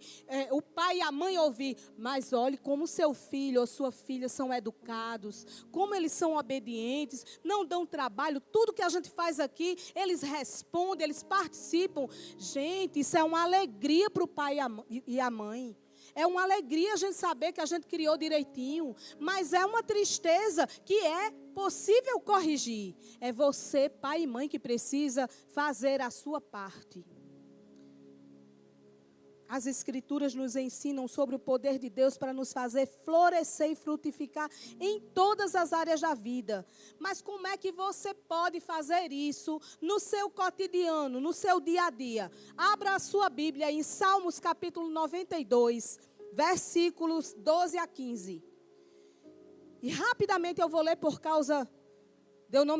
S1: o pai e a mãe ouvir, mas olhe como seu filho ou sua filha são educados, como eles são obedientes, não dão trabalho, tudo que a gente faz aqui, eles respondem, eles participam. Gente, isso é uma alegria para o pai e a mãe. É uma alegria a gente saber que a gente criou direitinho, mas é uma tristeza que é possível corrigir. É você, pai e mãe, que precisa fazer a sua parte. as Escrituras nos ensinam sobre o poder de Deus para nos fazer florescer e frutificar em todas as áreas da vida. Mas como é que você pode fazer isso no seu cotidiano, no seu dia a dia? Abra a sua Bíblia em Salmos capítulo 92, versículos 12 a 15. E rapidamente eu vou ler por causa de eu não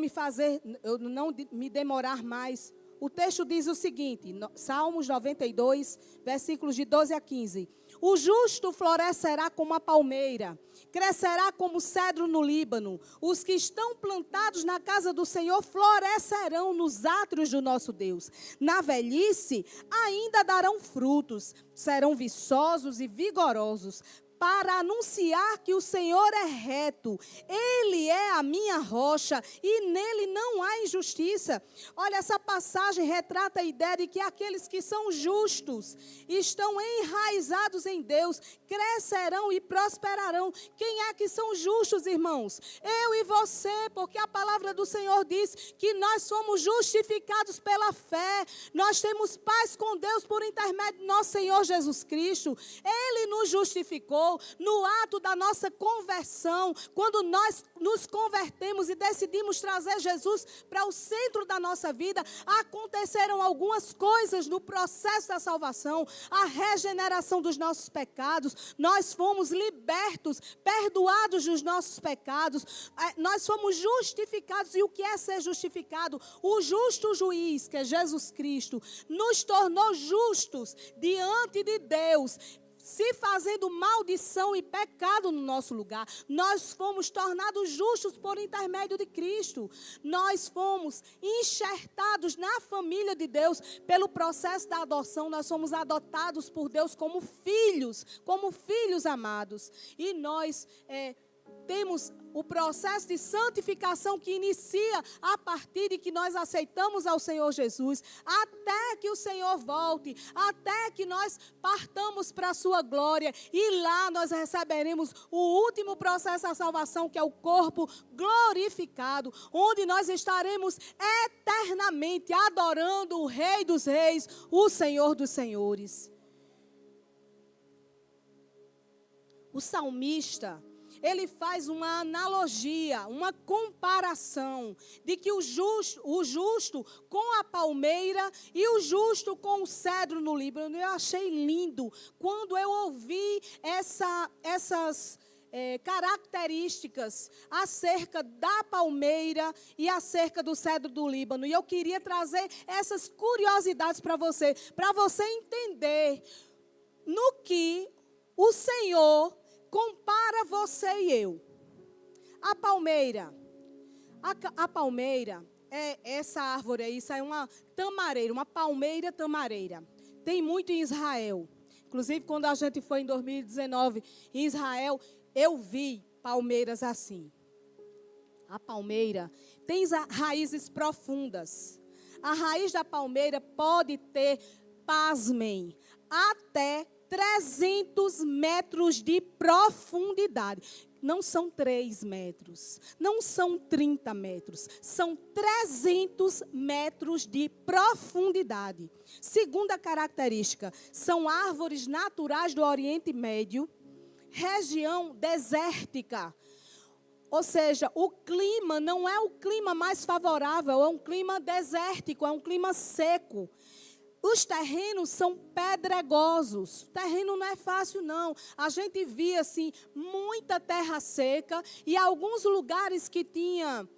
S1: me demorar mais. O texto diz o seguinte, Salmos 92, versículos de 12 a 15. O justo florescerá como a palmeira, crescerá como o cedro no Líbano. Os que estão plantados na casa do Senhor florescerão nos átrios do nosso Deus. Na velhice ainda darão frutos, serão viçosos e vigorosos, para anunciar que o Senhor é reto. Ele é a minha rocha e nele não há injustiça. Olha, essa passagem retrata a ideia de que aqueles que são justos, estão enraizados em Deus, crescerão e prosperarão. Quem é que são justos, irmãos? Eu e você, porque a palavra do Senhor diz que nós somos justificados pela fé. Nós temos paz com Deus por intermédio do nosso Senhor Jesus Cristo. Ele nos justificou. No ato da nossa conversão, quando nós nos convertemos e decidimos trazer Jesus para o centro da nossa vida, aconteceram algumas coisas no processo da salvação, a regeneração dos nossos pecados, nós fomos libertos, perdoados dos nossos pecados, nós fomos justificados. E o que é ser justificado? O justo juiz, que é Jesus Cristo, nos tornou justos diante de Deus, se fazendo maldição e pecado no nosso lugar. Nós fomos tornados justos por intermédio de Cristo. Nós fomos enxertados na família de Deus pelo processo da adoção. Nós somos adotados por Deus como filhos amados. E nós temos o processo de santificação que inicia a partir de que nós aceitamos ao Senhor Jesus, até que o Senhor volte, até que nós partamos para a sua glória, e lá nós receberemos o último processo da salvação, que é o corpo glorificado, onde nós estaremos eternamente adorando o Rei dos Reis, o Senhor dos Senhores. O salmista, ele faz uma analogia, uma comparação de que o justo com a palmeira e o justo com o cedro no Líbano. Eu achei lindo quando eu ouvi essas características acerca da palmeira e acerca do cedro do Líbano. E eu queria trazer essas curiosidades para você entender no que o Senhor compara você e eu. A palmeira é essa árvore aí, isso é uma tamareira, uma palmeira tamareira. Tem muito em Israel. Inclusive, quando a gente foi em 2019 em Israel, eu vi palmeiras assim. A palmeira tem raízes profundas. A raiz da palmeira pode ter, pasmem, até 300 metros de profundidade. Não são 3 metros, não são 30 metros, são 300 metros de profundidade. Segunda característica, são árvores naturais do Oriente Médio, região desértica. Ou seja, o clima não é o clima mais favorável, é um clima desértico, é um clima seco. Os terrenos são pedregosos. O terreno não é fácil, não. A gente via, assim, muita terra seca e alguns lugares que tinha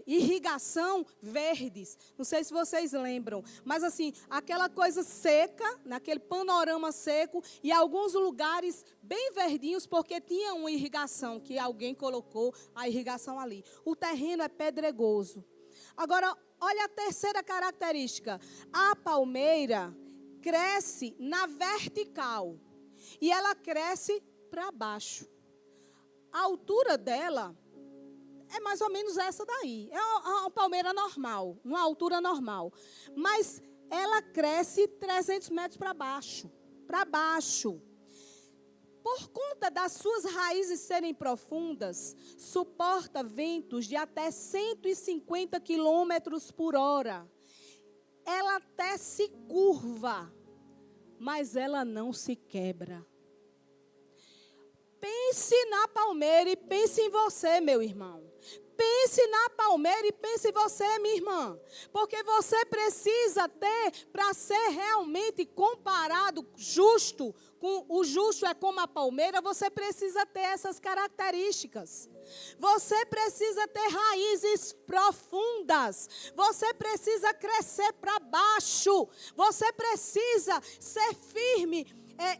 S1: irrigação verdes. Não sei se vocês lembram. Mas, assim, aquela coisa seca, naquele panorama seco, e alguns lugares bem verdinhos, porque tinha uma irrigação, que alguém colocou a irrigação ali. O terreno é pedregoso. Agora, olha a terceira característica. A palmeira cresce na vertical e ela cresce para baixo. A altura dela é mais ou menos essa daí. É uma palmeira normal, uma altura normal. Mas ela cresce 300 metros para baixo. Para baixo. Por conta das suas raízes serem profundas, suporta ventos de até 150 quilômetros por hora. Ela até se curva mas ela não se quebra. Pense na palmeira e pense em você, meu irmão. Pense na palmeira e pense em você, minha irmã. Porque você precisa ter, para ser realmente comparado justo, com o justo é como a palmeira, você precisa ter essas características. Você precisa ter raízes profundas. Você precisa crescer para baixo. Você precisa ser firme.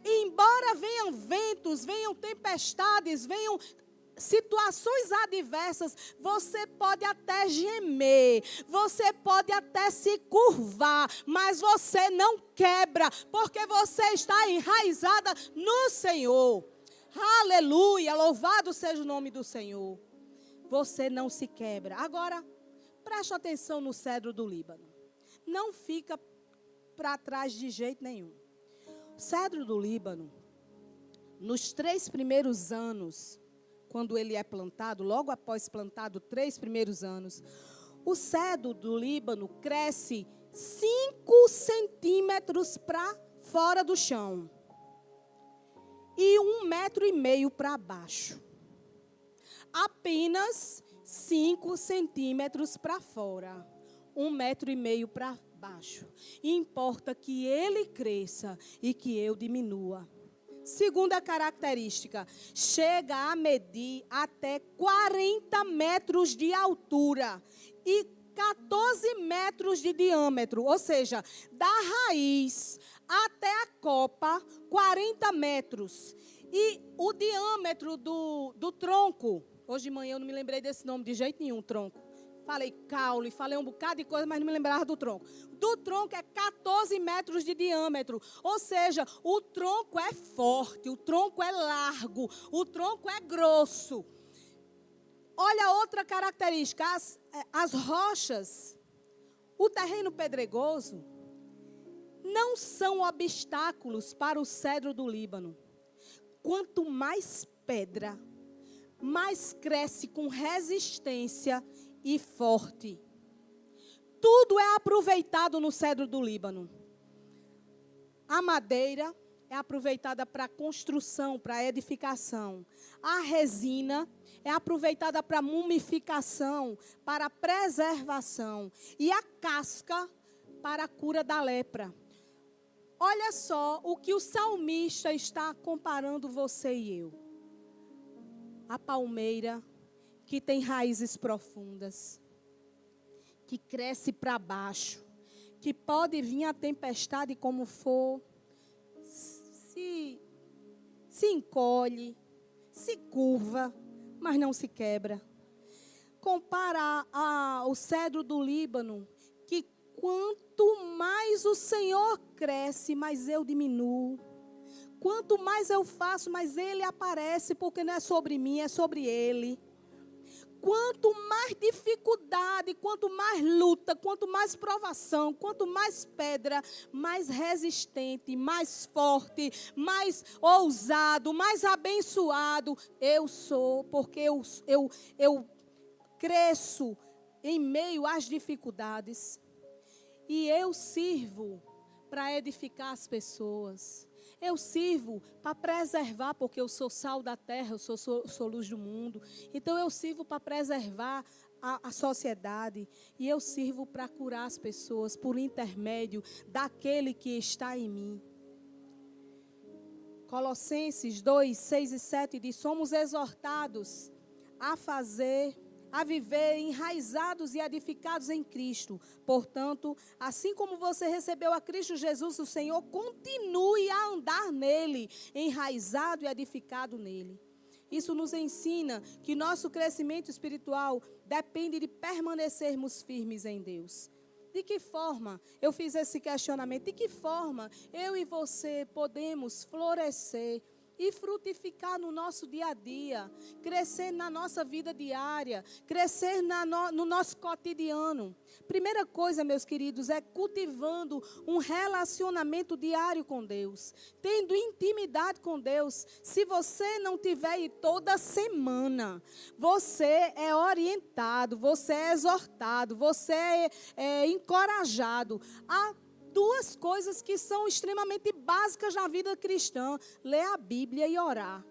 S1: Embora venham ventos, venham tempestades, venham situações adversas, você pode até gemer, você pode até se curvar, mas você não quebra, porque você está enraizada no Senhor. Aleluia, louvado seja o nome do Senhor. Você não se quebra. Agora, preste atenção no cedro do Líbano. Não fica para trás de jeito nenhum. O cedro do Líbano, nos 3 primeiros anos, quando ele é plantado, logo após plantado, 3 primeiros anos, o cedro do Líbano cresce 5 centímetros para fora do chão e 1,5 metro para baixo. Apenas 5 centímetros para fora, 1,5 metro para baixo. Importa que ele cresça e que eu diminua. Segunda característica, chega a medir até 40 metros de altura e 14 metros de diâmetro, ou seja, da raiz até a copa, 40 metros. E o diâmetro do tronco, hoje de manhã eu não me lembrei desse nome de jeito nenhum, tronco. Falei caule, falei um bocado de coisa, mas não me lembrava do tronco. Do tronco é 14 metros de diâmetro. Ou seja, o tronco é forte, o tronco é largo, o tronco é grosso. Olha outra característica, as rochas, o terreno pedregoso, não são obstáculos para o cedro do Líbano. Quanto mais pedra, mais cresce com resistência e forte. Tudo é aproveitado no cedro do Líbano. A madeira é aproveitada para construção, para edificação. A resina é aproveitada para mumificação, para preservação. E a casca para a cura da lepra. Olha só o que o salmista está comparando você e eu. A palmeira que tem raízes profundas, que cresce para baixo, que pode vir a tempestade como for, se encolhe, se curva, mas não se quebra. Compara ao cedro do Líbano, que quanto mais o Senhor cresce, mais eu diminuo. Quanto mais eu faço, mais Ele aparece, porque não é sobre mim, é sobre Ele. Quanto mais dificuldade, quanto mais luta, quanto mais provação, quanto mais pedra, mais resistente, mais forte, mais ousado, mais abençoado eu sou, porque eu cresço em meio às dificuldades. E eu sirvo para edificar as pessoas. Eu sirvo para preservar, porque eu sou sal da terra, eu sou luz do mundo. Então, eu sirvo para preservar a sociedade. E eu sirvo para curar as pessoas por intermédio daquele que está em mim. Colossenses 2, 6 e 7 diz: somos exortados a viver enraizados e edificados em Cristo. Portanto, assim como você recebeu a Cristo Jesus, o Senhor, continue a andar nele, enraizado e edificado nele. Isso nos ensina que nosso crescimento espiritual depende de permanecermos firmes em Deus. De que forma, eu fiz esse questionamento, de que forma eu e você podemos florescer e frutificar no nosso dia a dia, crescer na nossa vida diária, crescer no nosso cotidiano. Primeira coisa, meus queridos, é cultivando um relacionamento diário com Deus, tendo intimidade com Deus. Se você não tiver aí toda semana, você é orientado, você é exortado, você é encorajado a duas coisas que são extremamente básicas na vida cristã: ler a Bíblia e orar.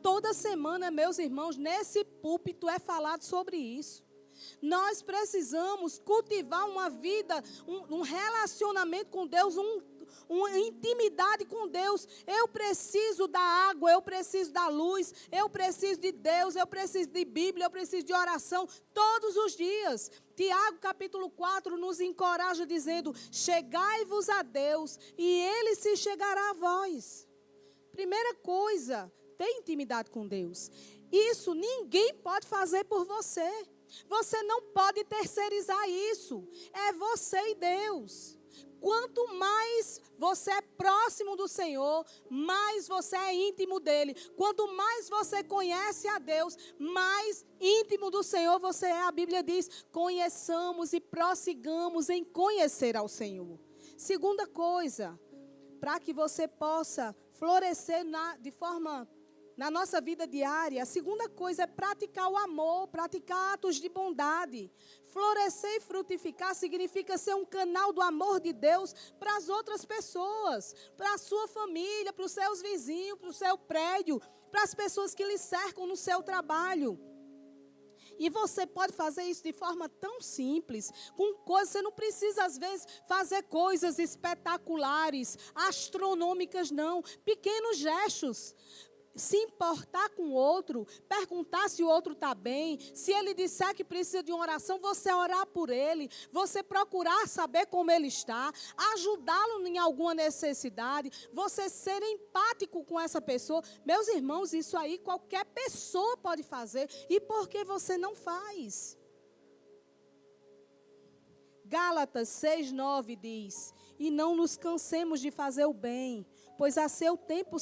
S1: Toda semana, meus irmãos, nesse púlpito é falado sobre isso. Nós precisamos cultivar uma vida, um relacionamento com Deus, uma intimidade com Deus. Eu preciso da água, eu preciso da luz, eu preciso de Deus, eu preciso de Bíblia, eu preciso de oração todos os dias. Tiago capítulo 4 nos encoraja dizendo: chegai-vos a Deus e Ele se chegará a vós. Primeira coisa, ter intimidade com Deus. Isso ninguém pode fazer por você. Você não pode terceirizar isso. É você e Deus. Quanto mais você é próximo do Senhor, mais você é íntimo dele. Quanto mais você conhece a Deus, mais íntimo do Senhor você é. A Bíblia diz: conheçamos e prossigamos em conhecer ao Senhor. Segunda coisa, para que você possa florescer na nossa vida diária, a segunda coisa é praticar o amor, praticar atos de bondade. Florescer e frutificar significa ser um canal do amor de Deus para as outras pessoas, para a sua família, para os seus vizinhos, para o seu prédio, para as pessoas que lhe cercam no seu trabalho. E você pode fazer isso de forma tão simples, com coisas, você não precisa às vezes fazer coisas espetaculares, astronômicas não, pequenos gestos. Se importar com o outro, perguntar se o outro está bem, se ele disser que precisa de uma oração, você orar por ele, você procurar saber como ele está, ajudá-lo em alguma necessidade, você ser empático com essa pessoa. Meus irmãos, isso aí qualquer pessoa pode fazer. E por que você não faz? Gálatas 6:9 diz: e não nos cansemos de fazer o bem, pois a seu tempo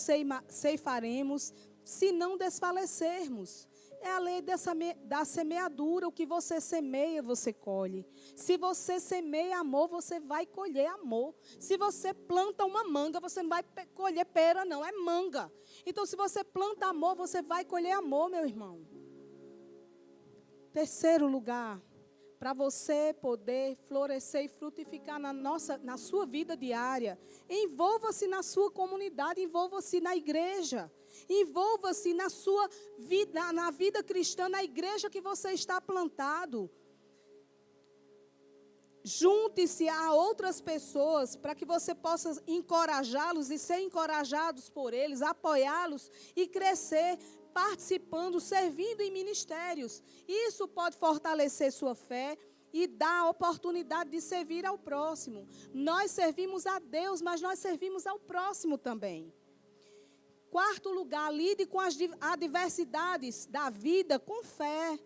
S1: ceifaremos, se não desfalecermos. É a lei da semeadura. O que você semeia, você colhe. Se você semeia amor, você vai colher amor. Se você planta uma manga, você não vai colher pera, não, é manga. Então, se você planta amor, você vai colher amor, meu irmão. Terceiro lugar, para você poder florescer e frutificar na sua vida diária, envolva-se na sua comunidade, envolva-se na igreja, envolva-se na sua vida, na vida cristã, na igreja que você está plantado. Junte-se a outras pessoas para que você possa encorajá-los e ser encorajados por eles, apoiá-los e crescer participando, servindo em ministérios. Isso pode fortalecer sua fé e dar a oportunidade de servir ao próximo. Nós servimos a Deus, mas nós servimos ao próximo também. Quarto lugar, lide com as adversidades da vida com fé.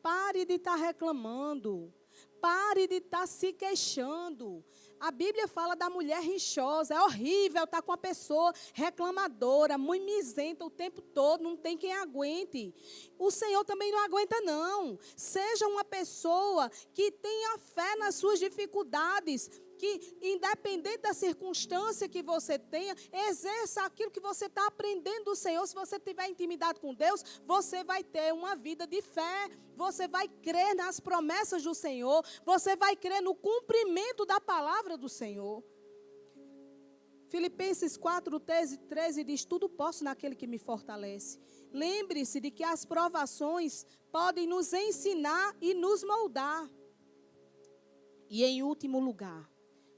S1: Pare de estar reclamando. Pare de estar se queixando. A Bíblia fala da mulher rixosa. É horrível estar com a pessoa reclamadora, mimizenta o tempo todo, não tem quem aguente. O Senhor também não aguenta, não. Seja uma pessoa que tenha fé nas suas dificuldades, que, independente da circunstância que você tenha, exerça aquilo que você está aprendendo do Senhor. Se você tiver intimidade com Deus, você vai ter uma vida de fé. Você vai crer nas promessas do Senhor. Você vai crer no cumprimento da palavra do Senhor. Filipenses 4:13 diz: tudo posso naquele que me fortalece. Lembre-se de que as provações podem nos ensinar e nos moldar. E em último lugar,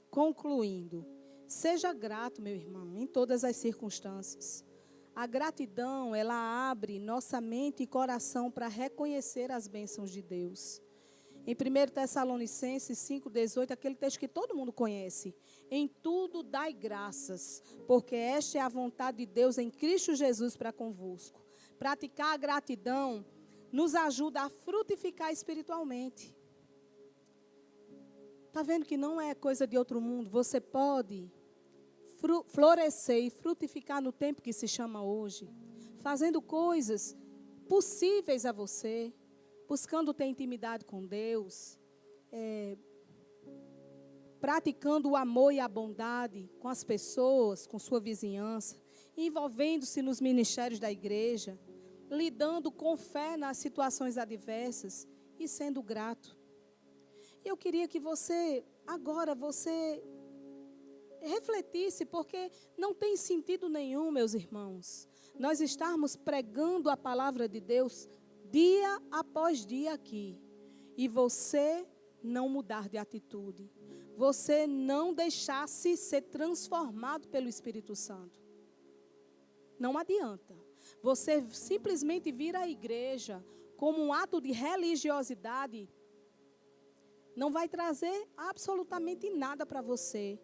S1: concluindo, seja grato, meu irmão, em todas as circunstâncias. A gratidão, ela abre nossa mente e coração para reconhecer as bênçãos de Deus. Em 1 Tessalonicenses 5:18, aquele texto que todo mundo conhece. Em tudo dai graças, porque esta é a vontade de Deus em Cristo Jesus para convosco. Praticar a gratidão nos ajuda a frutificar espiritualmente. Está vendo que não é coisa de outro mundo? Você pode florescer e frutificar no tempo que se chama hoje, fazendo coisas possíveis a você, buscando ter intimidade com Deus, praticando o amor e a bondade com as pessoas, com sua vizinhança, envolvendo-se nos ministérios da igreja, lidando com fé nas situações adversas e sendo grato. Eu queria que você refletisse, porque não tem sentido nenhum, meus irmãos, nós estarmos pregando a palavra de Deus dia após dia aqui, e você não mudar de atitude, você não deixar-se ser transformado pelo Espírito Santo. Não adianta. Você simplesmente vir à igreja como um ato de religiosidade, não vai trazer absolutamente nada para você,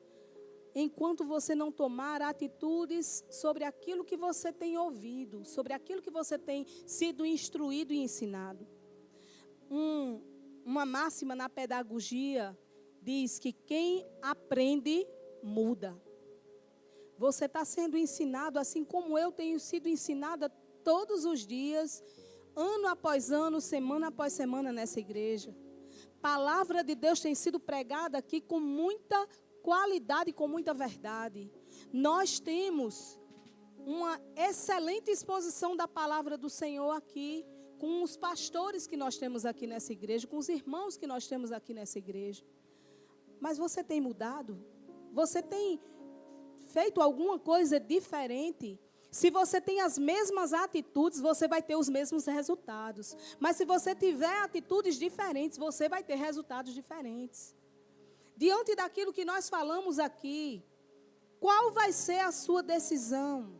S1: enquanto você não tomar atitudes sobre aquilo que você tem ouvido, sobre aquilo que você tem sido instruído e ensinado. Uma máxima na pedagogia diz que quem aprende, muda. Você está sendo ensinado, assim como eu tenho sido ensinada todos os dias, ano após ano, semana após semana nessa igreja. Palavra de Deus tem sido pregada aqui com muita qualidade, com muita verdade. Nós temos uma excelente exposição da palavra do Senhor aqui, com os pastores que nós temos aqui nessa igreja, com os irmãos que nós temos aqui nessa igreja. Mas você tem mudado? Você tem feito alguma coisa diferente? Se você tem as mesmas atitudes, você vai ter os mesmos resultados. Mas se você tiver atitudes diferentes, você vai ter resultados diferentes. Diante daquilo que nós falamos aqui, qual vai ser a sua decisão?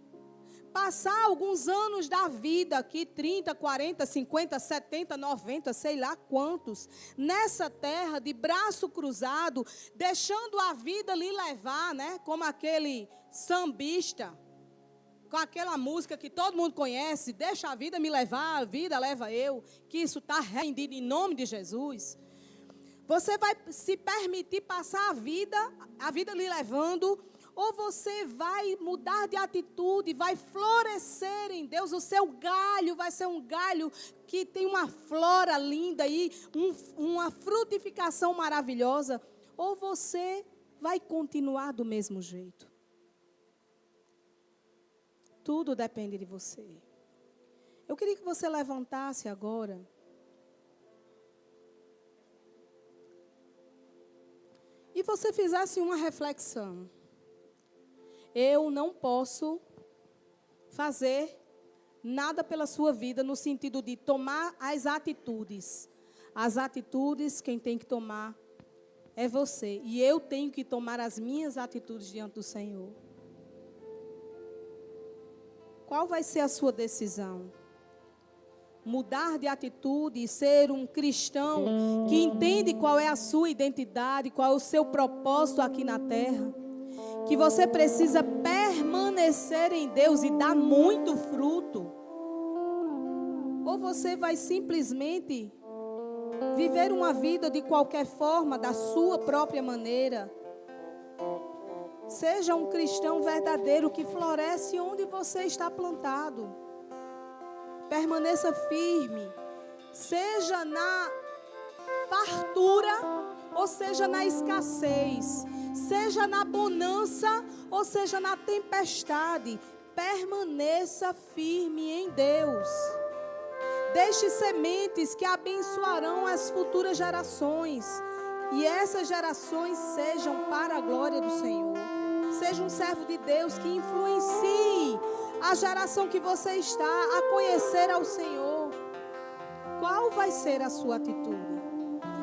S1: Passar alguns anos da vida aqui, 30, 40, 50, 70, 90, sei lá quantos, nessa terra de braço cruzado, deixando a vida lhe levar, né? Como aquele sambista, com aquela música que todo mundo conhece, deixa a vida me levar, a vida leva eu, que isso está rendido em nome de Jesus. Você vai se permitir passar a vida lhe levando, ou você vai mudar de atitude, vai florescer em Deus, o seu galho vai ser um galho que tem uma flora linda aí, uma frutificação maravilhosa, ou você vai continuar do mesmo jeito. Tudo depende de você. Eu queria que você levantasse agora. E você fizesse uma reflexão. Eu não posso fazer nada pela sua vida no sentido de tomar as atitudes. As atitudes, quem tem que tomar é você. E eu tenho que tomar as minhas atitudes diante do Senhor. Qual vai ser a sua decisão? Mudar de atitude e ser um cristão que entende qual é a sua identidade, qual é o seu propósito aqui na terra. Que você precisa permanecer em Deus e dar muito fruto. Ou você vai simplesmente viver uma vida de qualquer forma, da sua própria maneira. Seja um cristão verdadeiro que floresce onde você está plantado. Permaneça firme, seja na fartura ou seja na escassez, seja na bonança ou seja na tempestade, permaneça firme em Deus. Deixe sementes que abençoarão as futuras gerações, e essas gerações sejam para a glória do Senhor. Seja um servo de Deus que influencie a geração que você está a conhecer ao Senhor. Qual vai ser a sua atitude?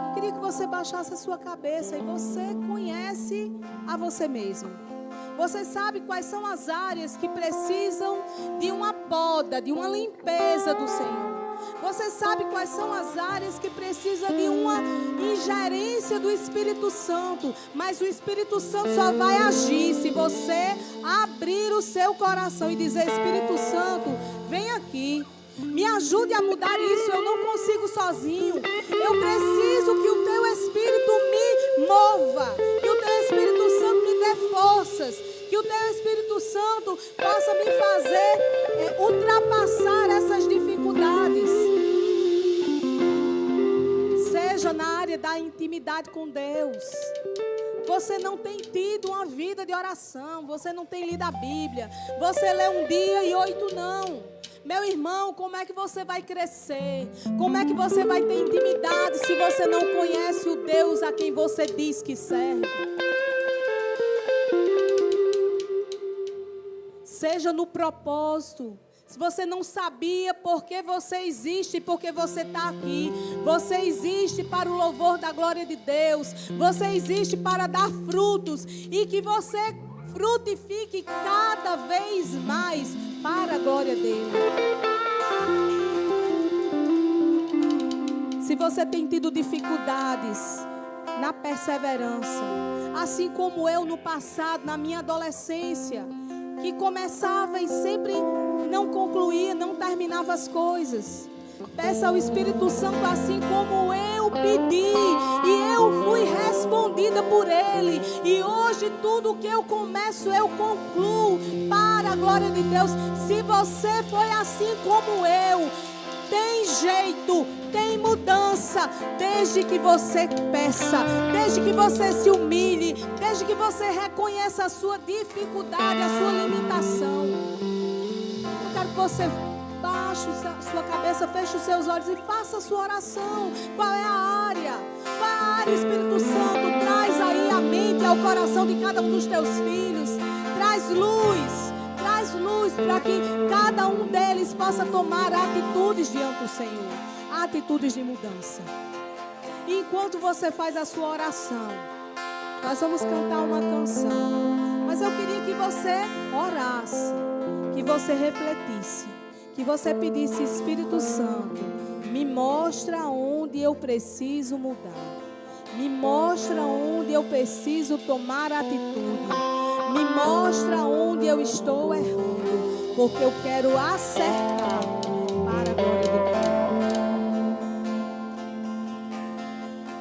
S1: Eu queria que você baixasse a sua cabeça e você conhece a você mesmo. Você sabe quais são as áreas que precisam de uma poda, de uma limpeza do Senhor. Você sabe quais são as áreas que precisam de uma ingerência do Espírito Santo. Mas o Espírito Santo só vai agir se você abrir o seu coração e dizer: Espírito Santo, vem aqui. Me ajude a mudar isso, eu não consigo sozinho. Eu preciso que o Teu Espírito me mova. Que o Teu Espírito Santo me dê forças. Que o Teu Espírito Santo possa me fazer ultrapassar essas dificuldades. Seja na área da intimidade com Deus. Você não tem tido uma vida de oração. Você não tem lido a Bíblia. Você lê um dia e 8 não. Meu irmão, como é que você vai crescer? Como é que você vai ter intimidade se você não conhece o Deus a quem você diz que serve? seja no propósito. Se você não sabia por que você existe, porque você está aqui. Você existe para o louvor da glória de Deus. Você existe para dar frutos. E que você frutifique cada vez mais para a glória dele. Se você tem tido dificuldades na perseverança, assim como eu no passado, na minha adolescência, que começava e sempre não concluía, não terminava as coisas. Peça ao Espírito Santo, assim como eu pedi, e eu fui respondida por Ele. E hoje tudo que eu começo, eu concluo para a glória de Deus. Se você foi assim como eu, tem jeito, tem mudança, desde que você peça, desde que você se humilhe, desde que você reconheça a sua dificuldade, a sua limitação. Eu quero que você baixe a sua cabeça, feche os seus olhos e faça a sua oração. Qual é a área? Qual é a área, Espírito Santo? Traz aí a mente, ao coração de cada um dos teus filhos. Traz luz para que cada um deles possa tomar atitudes diante do Senhor, atitudes de mudança. E enquanto você faz a sua oração, nós vamos cantar uma canção, mas eu queria que você orasse, que você refletisse, que você pedisse: Espírito Santo, me mostra onde eu preciso mudar, me mostra onde eu preciso tomar atitude, me mostra onde eu estou errando, porque eu quero acertar